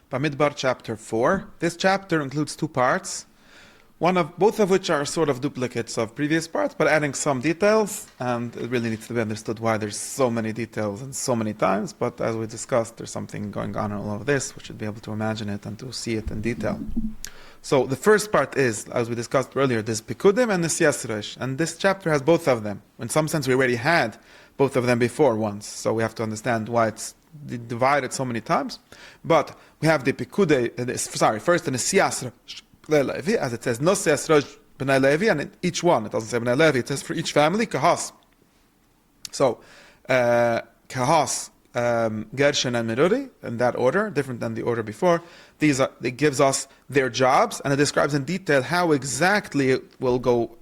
Bamidbar Chapter 4. This chapter includes two parts, both of which are sort of duplicates of previous parts, but adding some details, and it really needs to be understood why there's so many details and so many times, but as we discussed, there's something going on in all of this. We should be able to imagine it and to see it in detail. So the first part is, as we discussed earlier, this Pikudim and the Siyasresh, and this chapter has both of them. In some sense, we already had both of them before once, so we have to understand why it's divided so many times. But we have the Pikude, first in the Siyasresh, as it says, no Siyasresh b'nai Levi, and in each one, it doesn't say b'nai Levi, it says for each family, Kahas. So, Kahas, Gershon and Merari, in that order, different than the order before. It gives us their jobs, and it describes in detail how exactly it will go,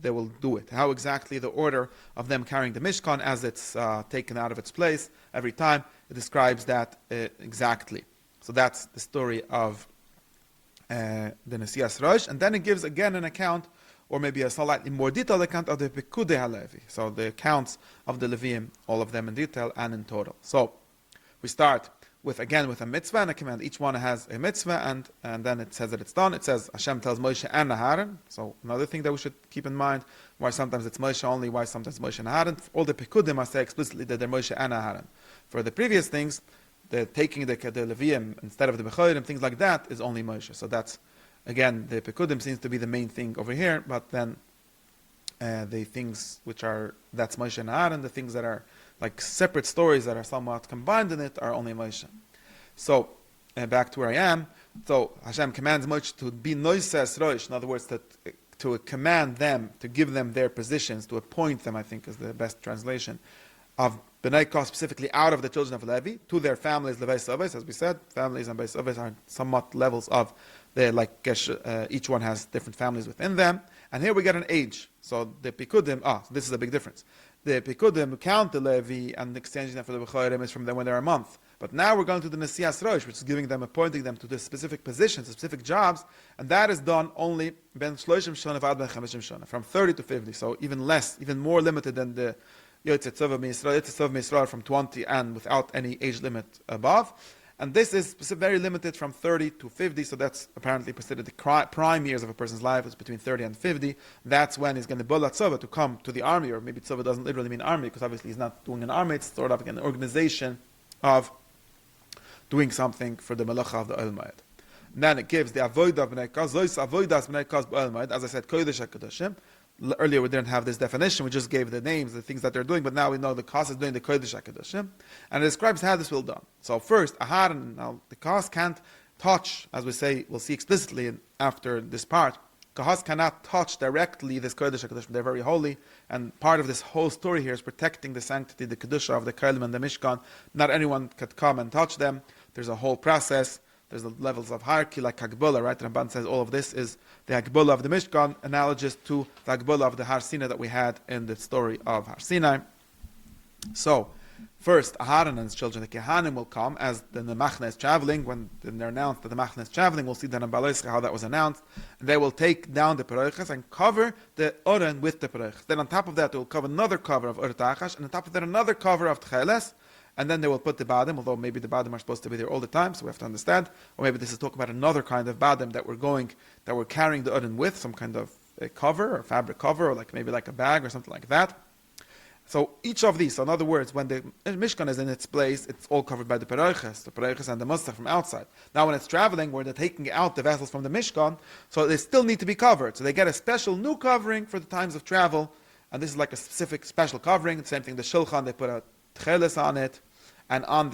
they will do it, how exactly the order of them carrying the Mishkan as it's taken out of its place every time. It describes that exactly. So that's the story of the Nesiyas Rosh, and then it gives again an account, or maybe a slightly more detailed account of the Pekudei HaLevi. So the accounts of the Leviim, all of them in detail and in total. So we start with a mitzvah and a command. Each one has a mitzvah, and then it says that it's done. It says Hashem tells Moshe and Aaron. So another thing that we should keep in mind, why sometimes it's Moshe only, why sometimes Moshe and Aaron. All the Pekudim must say explicitly that they're Moshe and Aaron. For the previous things, the taking the Leviim instead of the Bechorim, things like that, is only Moshe. So that's, again, the Pekudim seems to be the main thing over here, but then the things which are, that's Moshe and Aaron, the things that are like separate stories that are somewhat combined in it are only Moshe. So, back to where I am. So, Hashem commands Moshe to be noises roish, in other words, to command them, to give them their positions, to appoint them, I think is the best translation, of B'nai Koch, specifically out of the children of Levi, to their families, Levi Savos, as we said. Families and Beis Savos are somewhat levels of, each one has different families within them. And here we get an age. So the Pikudim, this is a big difference. The Pikudim count the Levi and exchanging them for the Bechorim is from them when they're a month. But now we're going to the Nesiyas Rosh, which is giving them, appointing them to the specific positions, specific jobs, and that is done only ben Shloshim Shana v'ad ben Chamishim Shana, from 30 to 50, so even less, even more limited than the Yotzei Tzova Misrael from 20 and without any age limit above. And this is very limited from 30 to 50, so that's apparently considered the prime years of a person's life. It's between 30 and 50. That's when he's going to Bola Tzova, to come to the army, or maybe Tzova doesn't literally mean army, because obviously he's not doing an army, it's sort of an organization of doing something for the Melacha of the Oil Moed. Then it gives the Avodah of B'nai Koch, Zois Avodas B'nai Koch B'Oil Moed, as I said, Kodesh HaKadoshim. Earlier we didn't have this definition, we just gave the names, the things that they're doing, but now we know the Koch is doing the Kodesh HaKadoshim, and it describes how this will be done. So first, Aharon, now the Koch can't touch, as we say, we'll see explicitly after this part, Koch cannot touch directly this Kodesh HaKadoshim, they're very holy, and part of this whole story here is protecting the sanctity, the Kedusha of the Kolim and the Mishkan. Not anyone could come and touch them. There's a whole process. There's the levels of hierarchy, like Hagbullah, right? Ramban says all of this is the Hagbullah of the Mishkan, analogous to the Hagbullah of the Har Sinai that we had in the story of Har Sinai. So, first, Aharon and his children, the Kehanim, will come as the Machne is traveling. When they're announced that the Machne is traveling, we'll see that in Baloischa how that was announced. And they will take down the Peroiches and cover the Oren with the Peroiches. Then on top of that, they will cover another cover of Ur Tachash, and on top of that, another cover of Tcheles. And then they will put the Badim, although maybe the Badim are supposed to be there all the time, so we have to understand. Or maybe this is talking about another kind of Badim that we're carrying the Urin with, some kind of a cover, or fabric cover, or maybe like a bag or something like that. So each of these, so in other words, when the Mishkan is in its place, it's all covered by the Peroiches and the Musaf from outside. Now when it's traveling, where they're taking out the vessels from the Mishkan, so they still need to be covered. So they get a special new covering for the times of travel, and this is like a specific special covering. The same thing, the Shulchan, they put a Tcheles on it, and on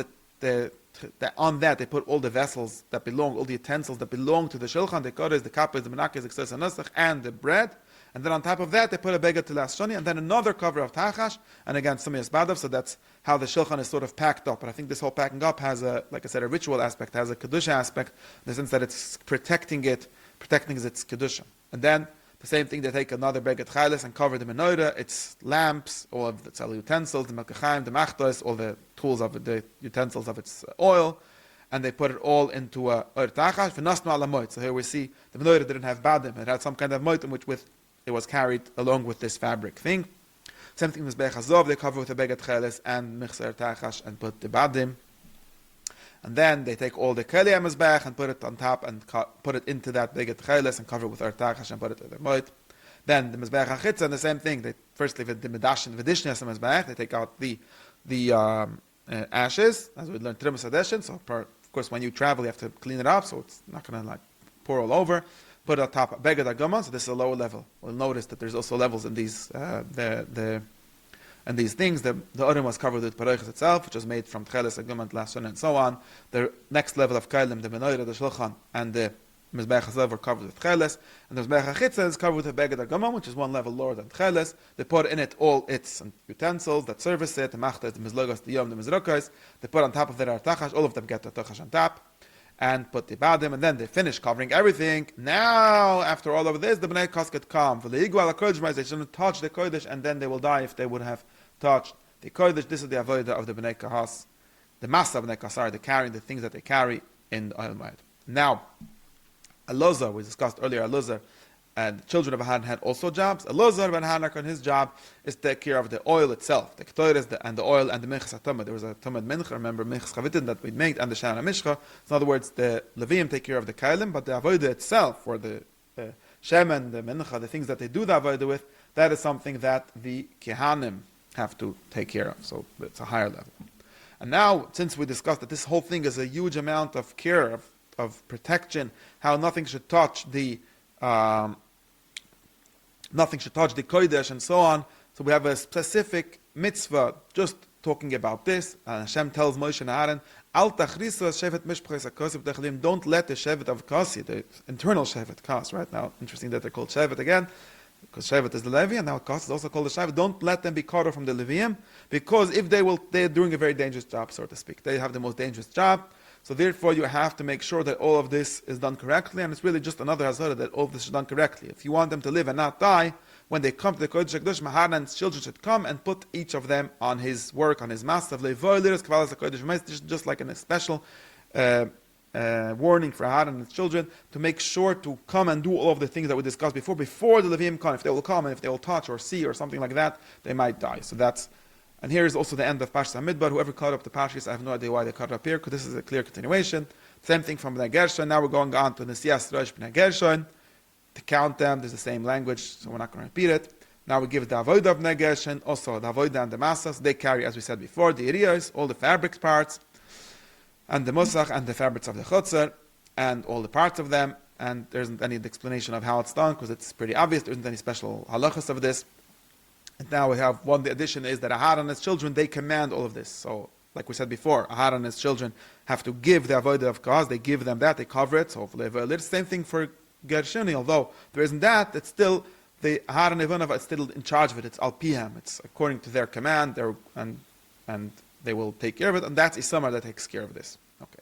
on that they put all the vessels that belong, all the utensils that belong to the Shulchan, the Kodesh, the Kappas, the Menachos, the Ksos HaNusach, and the bread. And then on top of that they put a Beged Tilas Shoni, and then another cover of Tachash, and again Sumias Badav. So that's how the Shulchan is sort of packed up. But I think this whole packing up has like I said, a ritual aspect, has a Kedusha aspect, in the sense that it's protecting its Kedusha. And then the same thing, they take another Beged Chayles and cover the menorah, its lamps, all of its utensils, the Melkachayim, the Machtos, all the tools of the utensils of its oil, and they put it all into a Ur Tachash, v'nasnu ala moed. So here we see the menorah didn't have badim, it had some kind of moed in which it was carried along with this fabric thing. Same thing with Mizbeach Hazov, they cover with a Beged Chayles and Michser Tachash and put the badim. and then they take all the keli mizbech and put it on top and put it into that big tcheles and cover it with artachash and put it in the moed. Then the mizbech achitza, and the same thing. They first leave the medash and v'dishnias mizbech. They take out the ashes, as we learned trimus adeshin. So of course, when you travel, you have to clean it up, so it's not going to like pour all over. Put it on top of beged agama. So this is a lower level. We'll notice that there's also levels in these and these things. The urim was covered with pareiches itself, which was made from tcheles agama, lasun, and so on. The next level of kailim, the menorah, the shulchan, and the mizbech hazav were covered with tcheles, and the mizbech hachitza is covered with beged agama, which is one level lower than tcheles. They put in it all its utensils that service it, the machtas, the mizlogos, the yom, the mizrokos. They put on top of their artachash. All of them get the artachash on top, and put the badim, and then they finish covering everything. Now, after all of this, the bnei kasket come. They shouldn't touch the kodesh, and then they will die if they would have touched the kodesh. This is the avodah of the bnei kahas, the masa of bnei kasar, the carrying the things that they carry in the oil moed. Now, Elazar, we discussed earlier, Elazar and the children of Aharon had also jobs. Elazar ben Hanak, his job is to take care of the oil itself, the ketores, and the oil, and the minchas atamad. There was a tamad mincha, remember, minchas chavitin that we made, and the shana mishcha. So in other words, the Leviim take care of the kailim, but the avodah itself, or the shemen, the mincha, the things that they do the avodah with, that is something that the kehanim have to take care of. So it's a higher level. And now, since we discussed that this whole thing is a huge amount of care, of protection, how nothing should touch the kodesh and so on. So we have a specific mitzvah just talking about this. Hashem tells Moshe and Aaron, Al tachrisa shevet mishpachos hakos v'techalim. Don't let the shevet of Kasi, the internal shevet Kas, right now, interesting that they're called shevet again, because shevet is the Levi, and now Kas is also called the shevet. Don't let them be cut off from the Leviim, because if they're doing a very dangerous job, so to speak. They have the most dangerous job. So therefore, you have to make sure that all of this is done correctly, and it's really just another hazara that all of this is done correctly. If you want them to live and not die, when they come to the Kodesh HaKadosh, Maharan's children should come and put each of them on his work, on his master. This is just like a special warning for Aharon and his children to make sure to come and do all of the things that we discussed before the Leviim come. If they will come and if they will touch or see or something like that, they might die. So that's. And here is also the end of Parshas Bamidbar. Whoever cut up the Parshas, I have no idea why they cut it up here, because this is a clear continuation. Same thing from Bnei Gershon. Now we're going on to Nesiyas Rosh Bnei Gershon. To count them, there's the same language, so we're not going to repeat it. Now we give the Avodah of Bnei Gershon, also the Avodah and the Masas. They carry, as we said before, the Iriyos, all the fabrics parts, and the Musach and the fabrics of the Chutzar, and all the parts of them. And there isn't any explanation of how it's done, because it's pretty obvious. There isn't any special halachas of this. And now we have the addition is that Aharon and his children, they command all of this. So, like we said before, Aharon and his children have to give the avodah of Kaz, they give them that, they cover it. So, the same thing for Gershoni, although there isn't that, it's still, the Aharon Ivanav is still in charge of it. It's Al Pihem, it's according to their command, and they will take care of it, and that's Isamar that takes care of this. Okay.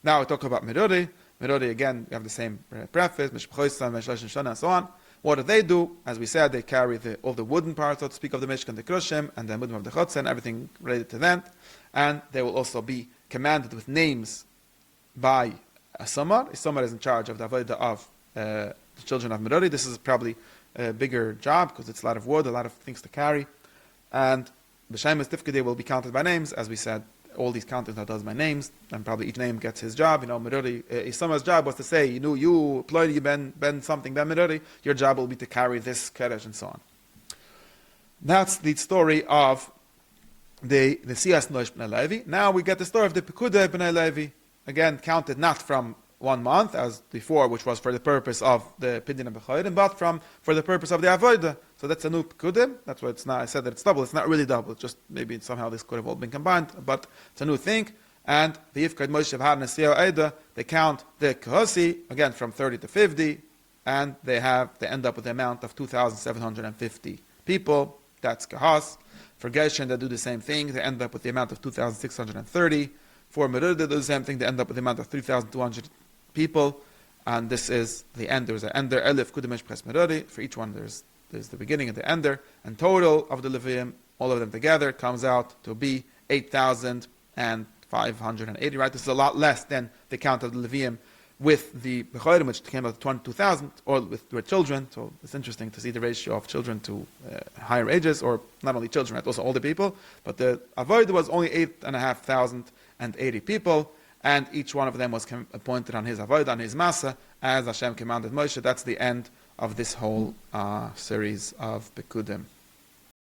Now we talk about Merori. Merori, again, we have the same preface, Mishpachoisam, Meshlashin Shana, and so on. What do they do? As we said, they carry all the wooden parts, so to speak, of the Mishkan, the Krushim, and the Mudim of the Chotzer, and everything related to that. And they will also be commanded with names by a Samar. A Samar is in charge of the Avodah of the children of Merori. This is probably a bigger job, because it's a lot of wood, a lot of things to carry. And B'Shem Tifkei will be counted by names, as we said. All these counting that does by names, and probably each name gets his job. Merori, Isamar's job was to say, you employed, you ben something, ben Merori, your job will be to carry this keresh and so on. That's the story of the Siyas Noish B'nai Levi. Now we get the story of the Pekudah B'nai Levi, again counted not from 1 month as before, which was for the purpose of the Pidyon and B'chayrim, but for the purpose of the Avodah. So that's a new Pekudim. That's why it's not. I said that it's double. It's not really double. It's just maybe somehow this could have all been combined, but it's a new thing. And the Yifkad Moshe Har Nesiya Eida, they count the Kahasi again from 30 to 50, and they end up with the amount of 2,750 people. That's Kahas. For Gershon, they do the same thing. They end up with the amount of 2,630. For Merud, they do the same thing. They end up with the amount of 3,200 people. And this is the end. There's an ender, Elif, Kudimesh, Pres Merudi. For each one, there's the beginning and the ender. And total of the Levium, all of them together, comes out to be 8,580. Right? This is a lot less than the count of the Levium with the Bechorim, which came out to 22,000, or with their children. So it's interesting to see the ratio of children to higher ages, or not only children, right, also older people. But the Avodah was only 8,580 people, and each one of them was appointed on his avodah, on his masa, as Hashem commanded Moshe. That's the end of this whole series of Pekudim.